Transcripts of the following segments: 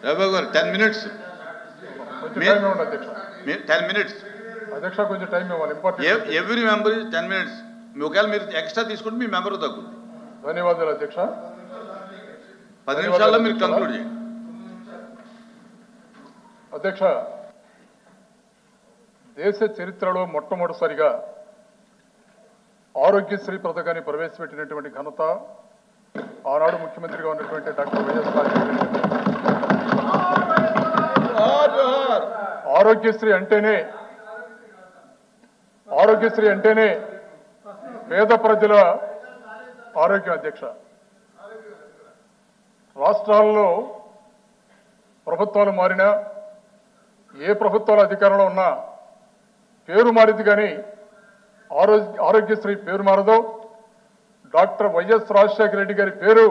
రఘుబాబు గారు 10 minutes. 10 minutes. అధ్యక్ష కొంచెం టైం ఇవ్వాలి. ఇంపార్టెంట్. Every member 10 minutes. ఒకవేళ మీరు ఎక్స్ట్రా తీసుకుంటే మీ మెంబర్ తగ్గుతుంది. ధన్యవాదాలు అధ్యక్ష. 10 నిమిషాల్లో మీరు కంక్లూడ్ చేయండి. అధ్యక్ష, దేశ చరిత్రలో మొట్టమొదటిసారిగా ఆరోగ్యశ్రీ పథకాన్ని ప్రవేశపెట్టినటువంటి ఘనత ఆనాడు ముఖ్యమంత్రిగా ఉన్నటువంటి డాక్టర్ వైఎస్ రాజశేఖర రెడ్డి. ఆరోగ్యశ్రీ అంటేనే పేద ప్రజల ఆరోగ్యం. అధ్యక్ష, రాష్ట్రాల్లో ప్రభుత్వాలు మారినా, ఏ ప్రభుత్వాల అధికారంలో ఉన్నా పేరు మారింది కానీ ఆరోగ్యశ్రీ పేరు మారదు. డాక్టర్ వైఎస్ రాజశేఖర రెడ్డి గారి పేరు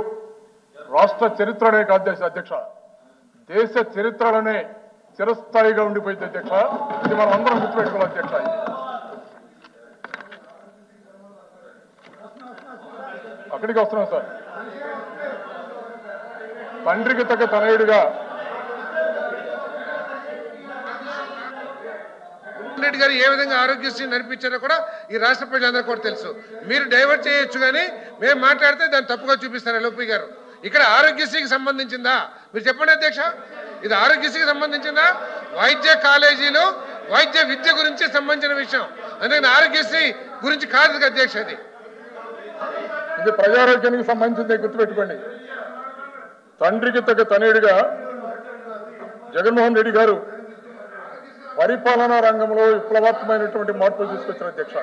రాష్ట్ర చరిత్రనే కాదు అధ్యక్ష, దేశ చరిత్రలోనే చిరస్థాయిగా ఉండిపోయింది అధ్యక్ష. ఇది మనం అందరం గుర్తుపెట్టుకోవాలి అధ్యక్ష. అక్కడికి వస్తున్నాం సార్. తండ్రికి తగ్గ తనయుడిగా రెడ్డి గారు ఏ విధంగా ఆరోగ్యశ్రీ నడిపించారో కూడా ఈ రాష్ట్ర ప్రజలందరూ కూడా తెలుసు. మీరు డైవర్ట్ చేయొచ్చు కానీ మేము మాట్లాడితే దాన్ని తప్పుగా చూపిస్తారు ఎల్ఓపి గారు. ఇక్కడ ఆరోగ్యశ్రీకి సంబంధించిందా మీరు చెప్పండి అధ్యక్ష, ఇది ఆరోగ్యశ్రీకి సంబంధించిందా? వైద్య కాలేజీలు వైద్య విద్య గురించి సంబంధించిన విషయం, అందుకని ఆరోగ్యశ్రీ గురించి కాదు అధ్యక్ష. ఇది ప్రజారోగ్యానికి సంబంధించింది, గుర్తుపెట్టుకోండి. తండ్రికి తగ్గ తనయుడిగా జగన్మోహన్ రెడ్డి గారు పరిపాలనా రంగంలో విప్లవాత్మకమైనటువంటి మార్పులు తీసుకొచ్చిన అధ్యక్ష.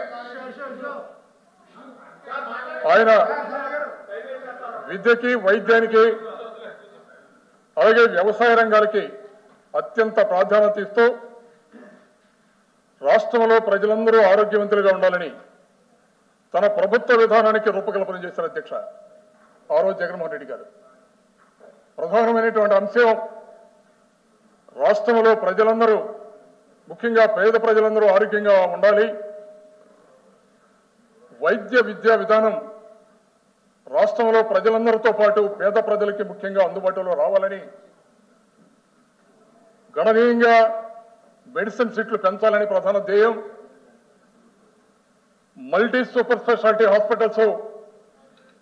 ఆయన విద్యకి, వైద్యానికి, అలాగే వ్యవసాయ రంగాలకి అత్యంత ప్రాధాన్యత ఇస్తూ రాష్ట్రంలో ప్రజలందరూ ఆరోగ్యవంతులుగా ఉండాలని తన ప్రభుత్వ విధానానికి రూపకల్పన చేశారు అధ్యక్ష ఆ రోజు జగన్మోహన్ రెడ్డి గారు. ప్రధానమైనటువంటి అంశం రాష్ట్రంలో ప్రజలందరూ, ముఖ్యంగా పేద ప్రజలందరూ ఆరోగ్యంగా ఉండాలి. వైద్య విద్యా విధానం రాష్ట్రంలో ప్రజలందరితో పాటు పేద ప్రజలకి ముఖ్యంగా అందుబాటులో రావాలని, గణనీయంగా మెడిసిన్ సీట్లు పెంచాలని ప్రధాన ధ్యేయం. మల్టీ సూపర్ స్పెషాలిటీ హాస్పిటల్స్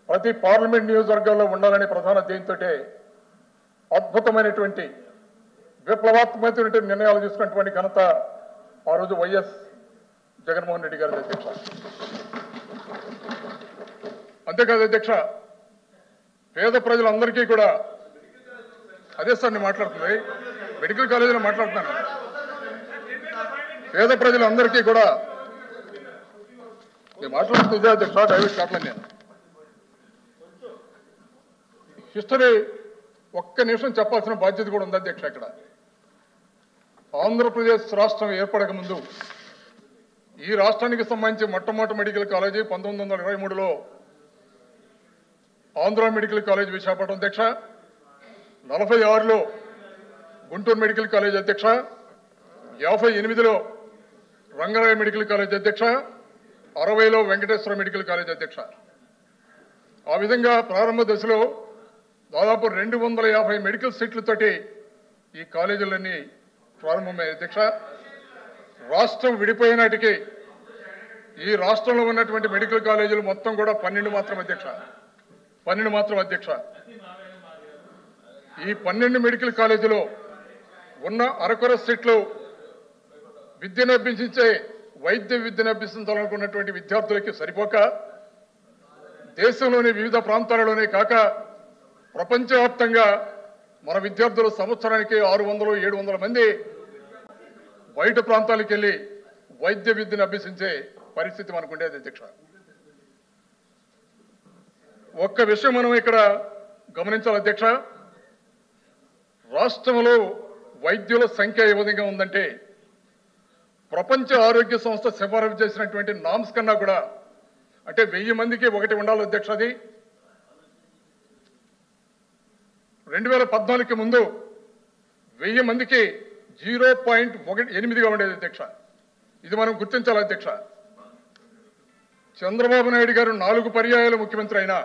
ప్రతి పార్లమెంట్ నియోజకవర్గాల్లో ఉండాలని ప్రధాన ధ్యేయంతో అద్భుతమైనటువంటి విప్లవాత్మకమైనటువంటి నిర్ణయాలు తీసుకున్నటువంటి ఘనత ఆ రోజు వైఎస్ జగన్మోహన్ రెడ్డి గారి అధ్యక్ష. అంతేకాదు అధ్యక్ష, పేద ప్రజలందరికీ కూడా, అదే సార్ నేను మాట్లాడుతుంది, మెడికల్ కాలేజీలో మాట్లాడుతున్నాను. పేద ప్రజలందరికీ కూడా నేను మాట్లాడుతుంది అధ్యక్ష, డైవర్ట్ కావట్లేదు. నేను హిస్టరీ ఒక్క నిమిషం చెప్పాల్సిన బాధ్యత కూడా ఉంది అధ్యక్ష. ఇక్కడ ఆంధ్రప్రదేశ్ రాష్ట్రం ఏర్పడక ముందు ఈ రాష్ట్రానికి సంబంధించి మొట్టమొదటి మెడికల్ కాలేజీ 1923లో ఆంధ్ర మెడికల్ కాలేజ్ విశాఖపట్నం అధ్యక్ష. 46లో గుంటూరు మెడికల్ కాలేజ్ అధ్యక్ష. 58లో రంగారాయ మెడికల్ కాలేజ్ అధ్యక్ష. 60లో వెంకటేశ్వర మెడికల్ కాలేజ్ అధ్యక్ష. ఆ విధంగా ప్రారంభ దశలో దాదాపు 250 మెడికల్ సీట్లతోటి ఈ కాలేజీలన్నీ ప్రారంభమయ్యాయి అధ్యక్ష. రాష్ట్రం విడిపోయినాటికి ఈ రాష్ట్రంలో ఉన్నటువంటి మెడికల్ కాలేజీలు మొత్తం కూడా 12 మాత్రం అధ్యక్ష. 12 మాత్రం అధ్యక్ష. ఈ 12 మెడికల్ కాలేజీలో ఉన్న అరకొర సీట్లు విద్యను అభ్యసించే, వైద్య విద్యను అభ్యసించాలనుకున్నటువంటి విద్యార్థులకి సరిపోక, దేశంలోని వివిధ ప్రాంతాలలోనే కాక ప్రపంచవ్యాప్తంగా మన విద్యార్థులు సంవత్సరానికి 600-700 మంది బయట ప్రాంతాలకు వెళ్ళి వైద్య విద్యను అభ్యసించే పరిస్థితి మనకు ఉండేది అధ్యక్ష. ఒక్క విషయం మనం ఇక్కడ గమనించాలి అధ్యక్ష, రాష్ట్రంలో వైద్యుల సంఖ్య ఏ విధంగా ఉందంటే ప్రపంచ ఆరోగ్య సంస్థ సిఫారసు చేసినటువంటి నామ్స్ కన్నా కూడా, అంటే 1000 మందికి 1 ఉండాలి అధ్యక్ష. అది 2014కి ముందు 1000 మందికి 0.18గా ఉండేది అధ్యక్ష. ఇది మనం గుర్తించాలి అధ్యక్ష. చంద్రబాబు నాయుడు గారు 4 పర్యాయాలు ముఖ్యమంత్రి అయినా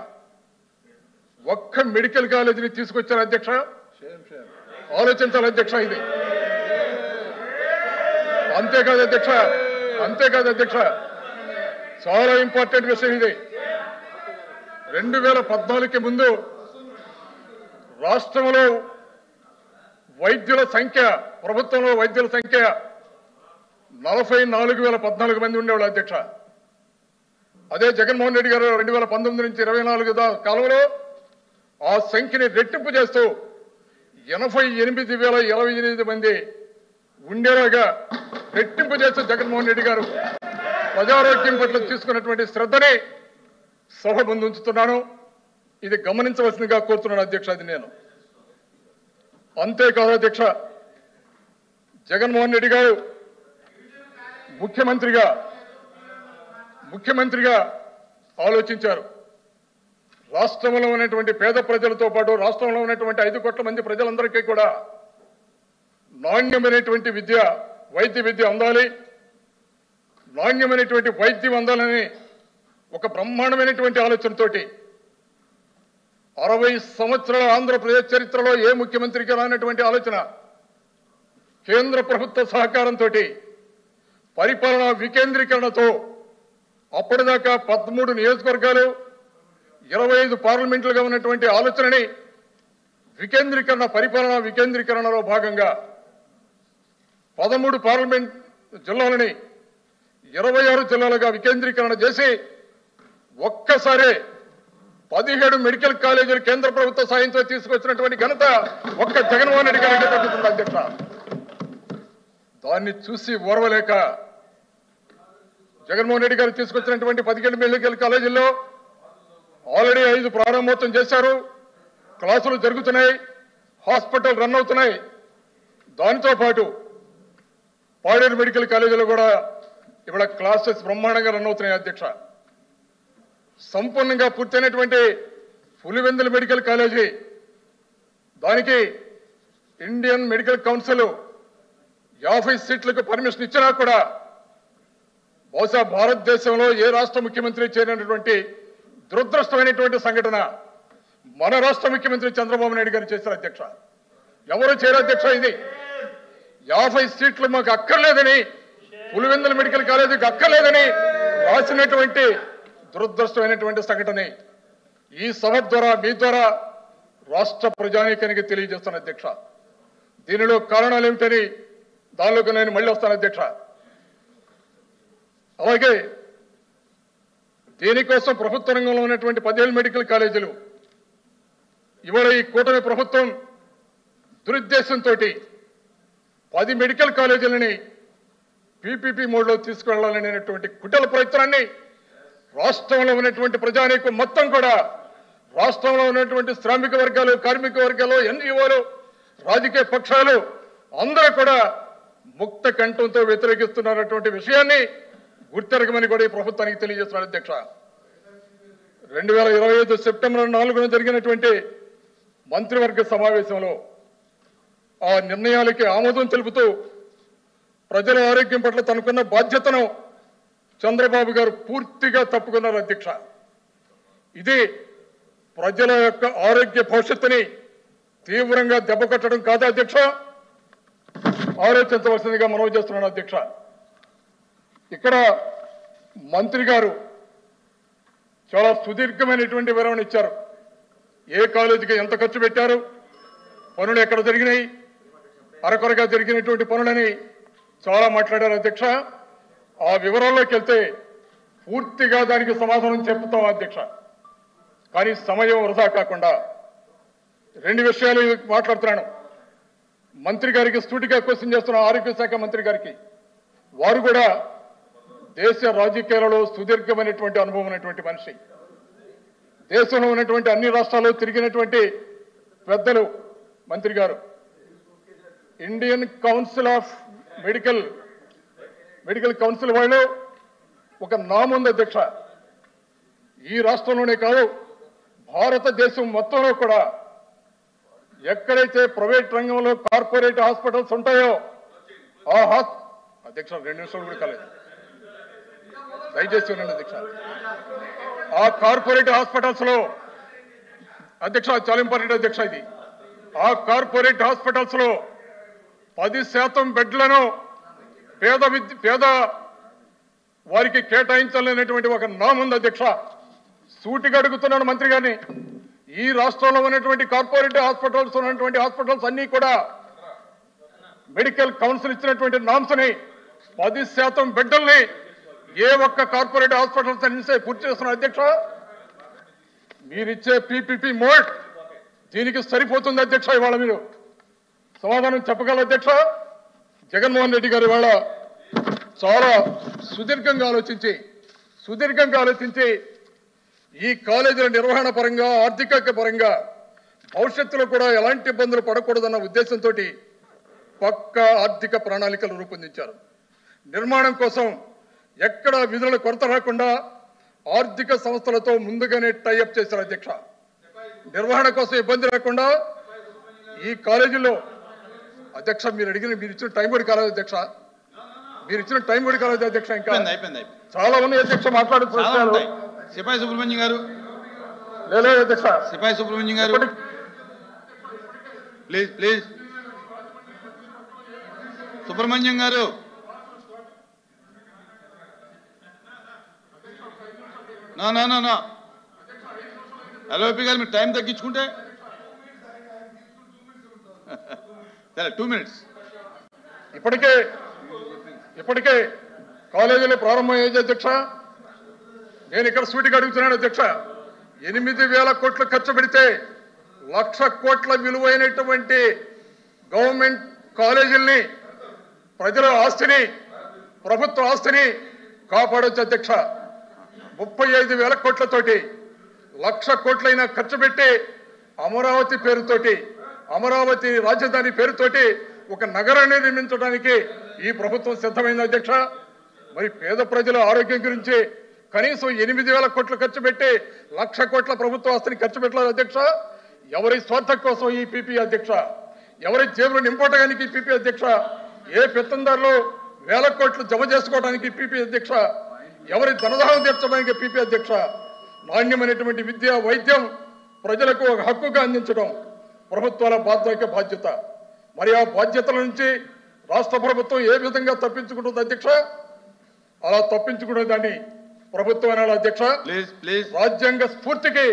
ఒక్క మెడికల్ కాలేజీని తీసుకొచ్చారు అధ్యక్ష. ఆలోచించాలి అధ్యక్ష. ఇది అంతేకాదు అధ్యక్ష, చాలా ఇంపార్టెంట్ విషయం ఇది. 2014కి ముందు రాష్ట్రంలో వైద్యుల సంఖ్య, ప్రభుత్వంలో వైద్యుల సంఖ్య 44,014 మంది ఉండేవాళ్ళు అధ్యక్ష. అదే జగన్మోహన్ రెడ్డి గారు 2019 నుంచి 24 కాలంలో ఆ సంఖ్యని రెట్టింపు చేస్తూ 88,028 మంది ఉండేలాగా రెట్టింపు చేస్తూ జగన్మోహన్ రెడ్డి గారు ప్రజారోగ్యం పట్ల తీసుకున్నటువంటి శ్రద్ధని సభ ముందు ఉంచుతున్నాను. ఇది గమనించవలసిందిగా కోరుతున్నాను అధ్యక్ష. అది నేను అంతేకాదు అధ్యక్ష, జగన్మోహన్ రెడ్డి గారు ముఖ్యమంత్రిగా ఆలోచించారు. రాష్ట్రంలో ఉన్నటువంటి పేద ప్రజలతో పాటు రాష్ట్రంలో ఉన్నటువంటి 5 కోట్ల మంది ప్రజలందరికీ కూడా నాణ్యమైనటువంటి వైద్య విద్య అందాలి, నాణ్యమైనటువంటి వైద్యం అందాలని ఒక బ్రహ్మాండమైనటువంటి ఆలోచనతోటి 60 సంవత్సరాల ఆంధ్రప్రదేశ్ చరిత్రలో ఏ ముఖ్యమంత్రికి రానటువంటి ఆలోచన, కేంద్ర ప్రభుత్వ సహకారంతో పరిపాలనా వికేంద్రీకరణతో అప్పటిదాకా 13 నియోజకవర్గాలు 25 పార్లమెంట్లుగా ఉన్నటువంటి ఆలోచనని పరిపాలనా వికేంద్రీకరణలో భాగంగా 13 పార్లమెంట్ జిల్లాలని 26 జిల్లాలుగా వికేంద్రీకరణ చేసి ఒక్కసారి 17 మెడికల్ కాలేజీలు కేంద్ర ప్రభుత్వ సాయంతో తీసుకొచ్చినటువంటి ఘనత ఒక్క జగన్మోహన్ రెడ్డి గారికి దక్కుతుంది అధ్యక్ష. దాన్ని చూసి ఓర్వలేక జగన్మోహన్ రెడ్డి గారు తీసుకొచ్చినటువంటి 17 మెడికల్ కాలేజీల్లో ఆల్రెడీ 5 ప్రారంభోత్సవం చేశారు, క్లాసులు జరుగుతున్నాయి, హాస్పిటల్ రన్ అవుతున్నాయి. దానితో పాటు పాడేరు మెడికల్ కాలేజీలో కూడా ఇవాళ క్లాసెస్ బ్రహ్మాండంగా రన్ అవుతున్నాయి అధ్యక్ష. సంపూర్ణంగా పూర్తయినటువంటి పులివెందుల మెడికల్ కాలేజీ, దానికి ఇండియన్ మెడికల్ కౌన్సిల్ 50 సీట్లకు పర్మిషన్ ఇచ్చినా కూడా బహుశా భారతదేశంలో ఏ రాష్ట్ర ముఖ్యమంత్రి చేయనటువంటి దురదృష్టమైనటువంటి సంఘటన మన రాష్ట్ర ముఖ్యమంత్రి చంద్రబాబు నాయుడు గారు చేశారు అధ్యక్ష. ఎవరు చేయరు అధ్యక్ష. ఇది 50 సీట్లు మాకు అక్కర్లేదని, పులివెందుల మెడికల్ కాలేజీకి అక్కర్లేదని రాసినటువంటి దురదృష్టమైనటువంటి సంఘటన ఈ సభ ద్వారా మీ ద్వారా రాష్ట్ర ప్రజానీకానికి తెలియజేస్తాను అధ్యక్ష. దీనిలో కారణాలు ఏమిటని దానిలోకి నేను మళ్ళీ వస్తాను అధ్యక్ష. అలాగే దీనికోసం ప్రభుత్వ రంగంలో ఉన్నటువంటి 17 మెడికల్ కాలేజీలు ఇవాళ ఈ కూటమి ప్రభుత్వం దురుద్దేశంతో 10 మెడికల్ కాలేజీలని పీపీపీ మోడ్లో తీసుకువెళ్లాలనేటువంటి కుటిల ప్రయత్నాన్ని రాష్ట్రంలో ఉన్నటువంటి ప్రజానీకం మొత్తం కూడా, రాష్ట్రంలో ఉన్నటువంటి శ్రామిక వర్గాలు, కార్మిక వర్గాలు, ఎన్జీఓలు, రాజకీయ పక్షాలు అందరూ కూడా ముక్త కంఠంతో వ్యతిరేకిస్తున్నటువంటి విషయాన్ని గుర్తెరగమని కూడా ఈ ప్రభుత్వానికి తెలియజేస్తున్నారు అధ్యక్ష. 2025 సెప్టెంబర్ 4న జరిగినటువంటి మంత్రివర్గ సమావేశంలో ఆ నిర్ణయాలకి ఆమోదం తెలుపుతూ ప్రజల ఆరోగ్యం పట్ల తనకున్న బాధ్యతను చంద్రబాబు గారు పూర్తిగా తప్పుకున్నారు అధ్యక్ష. ఇది ప్రజల యొక్క ఆరోగ్య భవిష్యత్తుని తీవ్రంగా దెబ్బకొట్టడం కాదా అధ్యక్ష? ఆలోచించవలసిందిగా మనవి చేస్తున్నాను అధ్యక్ష. ఇక్కడ మంత్రి గారు చాలా సుదీర్ఘమైనటువంటి వివరణ ఇచ్చారు. ఏ కాలేజీకి ఎంత ఖర్చు పెట్టారు, పనులు ఎక్కడ జరిగినాయి, అరకొరగా జరిగినటువంటి పనులని చాలా మాట్లాడారు అధ్యక్ష. ఆ వివరాల్లోకి వెళ్తే పూర్తిగా దానికి సమాధానం చెప్తాం అధ్యక్ష. కానీ సమయం వృధా కాకుండా 2 విషయాలు మాట్లాడుతున్నాను. మంత్రి గారికి సూటిగా క్వశ్చన్ చేస్తున్న ఆరోగ్య శాఖ మంత్రి గారికి, వారు కూడా దేశ రాజకీయాలలో సుదీర్ఘమైనటువంటి అనుభవం ఉన్నటువంటి మనిషి, దేశంలో ఉన్నటువంటి అన్ని రాష్ట్రాల్లో తిరిగినటువంటి పెద్దలు మంత్రి గారు. Indian council of medical council వాళ్ళు ఒక నాముంది అధ్యక్ష. ఈ రాష్ట్రంలోనే కాదు భారతదేశం మొత్తంలో కూడా ఎక్కడైతే ప్రైవేట్ రంగంలో కార్పొరేట్ హాస్పిటల్స్ ఉంటాయో ఆ అధ్యక్ష 2 నిమిషాలు కూడా కాలేదు, దయచేసి ఉండండి అధ్యక్ష. ఆ కార్పొరేట్ హాస్పిటల్స్ లో అధ్యక్ష చాలా ఇంపార్టెంట్ అధ్యక్ష, ఇది ఆ కార్పొరేట్ హాస్పిటల్స్ లో 10% బెడ్లను పేద వారికి కేటాయించాలనేటువంటి ఒక నాముంది అధ్యక్ష. సూటిగా అడుగుతున్నాను మంత్రి గారిని, ఈ రాష్ట్రంలో ఉన్నటువంటి కార్పొరేట్ హాస్పిటల్స్ ఉన్నటువంటి హాస్పిటల్స్ అన్ని కూడా మెడికల్ కౌన్సిల్ ఇచ్చినటువంటి నామ్స్ ని 10% బెడ్డల్ని ఏ ఒక్క కార్పొరేట్ హాస్పిటల్స్ అన్ని పూర్తి చేస్తున్నారు అధ్యక్ష. మీరిచ్చే పీపీపీ మోడ్ దీనికి సరిపోతుంది అధ్యక్ష. ఇవాళ మీరు సమాధానం చెప్పగలరు అధ్యక్ష. జగన్మోహన్ రెడ్డి గారు ఇవాళ చాలా సుదీర్ఘంగా ఆలోచించి ఈ కాలేజీల నిర్వహణ పరంగా ఆర్థిక పరంగా భవిష్యత్తులో కూడా ఎలాంటి ఇబ్బందులు పడకూడదన్న ఉద్దేశంతో పక్కా ఆర్థిక ప్రణాళికలు రూపొందించారు. నిర్మాణం కోసం ఎక్కడ విధుల కొరత రాకుండా ఆర్థిక సంస్థలతో ముందుగానే టైఅప్ చేశారు అధ్యక్ష. నిర్వహణ కోసం ఇబ్బంది రాకుండా ఈ కాలేజీలో అధ్యక్ష మీరు ఇచ్చిన టైం కూడా కాలేదు అధ్యక్ష. ఇంకా చాలా ఉన్నాయి అధ్యక్ష. మాట్లాడుతున్నారు సిపాయి సుబ్రహ్మణ్యం గారు. లేదు అధ్యక్ష. సిపాయి సుబ్రహ్మణ్యం గారు ప్లీజ్. సుబ్రహ్మణ్యం గారు నా ఎల్ఓపి గారు మీరు టైం తగ్గించుకుంటే సరే 2 minutes. ఇప్పటికే కాలేజీలో ప్రారంభమయ్యేది అధ్యక్ష. నేను ఇక్కడ సూటిగా అడుగుతున్నాను అధ్యక్ష. 8,000 కోట్లు ఖర్చు పెడితే 1,00,000 కోట్ల విలువైనటువంటి గవర్నమెంట్ కాలేజీల్ని, ప్రజల ఆస్తిని, ప్రభుత్వ ఆస్తిని కాపాడొచ్చు అధ్యక్ష. 35,000 కోట్లతోటి 1,00,000 కోట్లైనా ఖర్చు పెట్టి అమరావతి పేరుతోటి, అమరావతి రాజధాని పేరుతోటి ఒక నగరాన్ని నిర్మించడానికి ఈ ప్రభుత్వం సిద్ధమైంది అధ్యక్ష. మరి పేద ప్రజల ఆరోగ్యం గురించి కనీసం 8,000 కోట్లు ఖర్చు పెట్టి 1,00,000 కోట్ల ప్రభుత్వ ఆస్తిని ఖర్చు పెట్టలేదు అధ్యక్ష. ఎవరి స్వార్థం కోసం ఈ పీపీ అధ్యక్ష, ఎవరి జేబులు నింపడానికి పీపీ అధ్యక్ష, ఏ పెత్తందారులు 1,000 కోట్లు జమ చేసుకోవడానికి పీపీ అధ్యక్ష, ఎవరి ధనదాహం తీర్చడానికి పీపీ అధ్యక్ష. నాణ్యమైనటువంటి విద్య, వైద్యం ప్రజలకు ఒక హక్కుగా అందించడం ప్రభుత్వాల బాధ్యత. మరి ఆ బాధ్యతల నుంచి రాష్ట్ర ప్రభుత్వం ఏ విధంగా తప్పించుకుంటుంది అధ్యక్ష? అలా తప్పించుకునే దాన్ని ప్రభుత్వం అనాలి అధ్యక్ష. రాజ్యాంగ స్ఫూర్తికి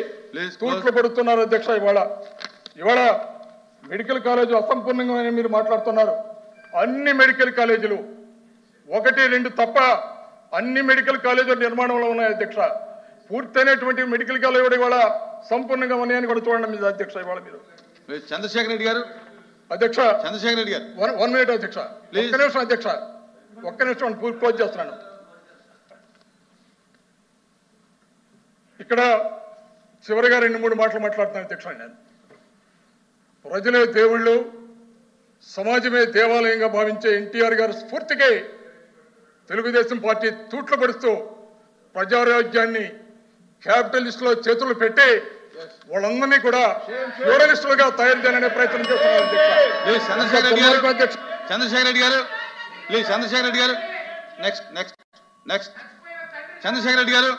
తూట్లు పడుతున్నారు అధ్యక్ష. ఇవాళ మెడికల్ కాలేజీ అసంపూర్ణంగా మీరు మాట్లాడుతున్నారు. అన్ని మెడికల్ కాలేజీలు 1-2 తప్ప అన్ని మెడికల్ కాలేజీల నిర్మాణంలో ఉన్నాయి అధ్యక్ష. పూర్తయినటువంటి మెడికల్ కాలేజీ కూడా ఇవాళ సంపూర్ణంగా ఉన్నాయని కూడా చూడండి మీద అధ్యక్ష. ఇవాళ మీరు చంద్రశేఖర్ రెడ్డి గారు అధ్యక్ష. చంద్రశేఖర్ రెడ్డి గారు 1 minute అధ్యక్ష. ఒక్క నిమిషం అధ్యక్ష, ఒక్క నిమిషం క్లోజ్ చేస్తున్నాను. ఇక్కడ చివరిగా 2-3 మాటలు మాట్లాడుతున్నాను అధ్యక్ష. నేను ప్రజలే దేవుళ్ళు, సమాజమే దేవాలయంగా భావించే ఎన్టీఆర్ గారి స్ఫూర్తికి తెలుగుదేశం పార్టీ తూట్లు పడుస్తూ ప్రజారాజ్యాన్ని క్యాపిటలిస్టులో చేతులు పెట్టి వాళ్ళందరినీ కూడా ప్యూరలిస్టులుగా తయారు చేయాలనే ప్రయత్నం చేస్తున్నారు అధ్యక్ష. చంద్రశేఖర్ రెడ్డి గారు ప్లీజ్. చంద్రశేఖర్ రెడ్డి గారు నెక్స్ట్. చంద్రశేఖర్ రెడ్డి గారు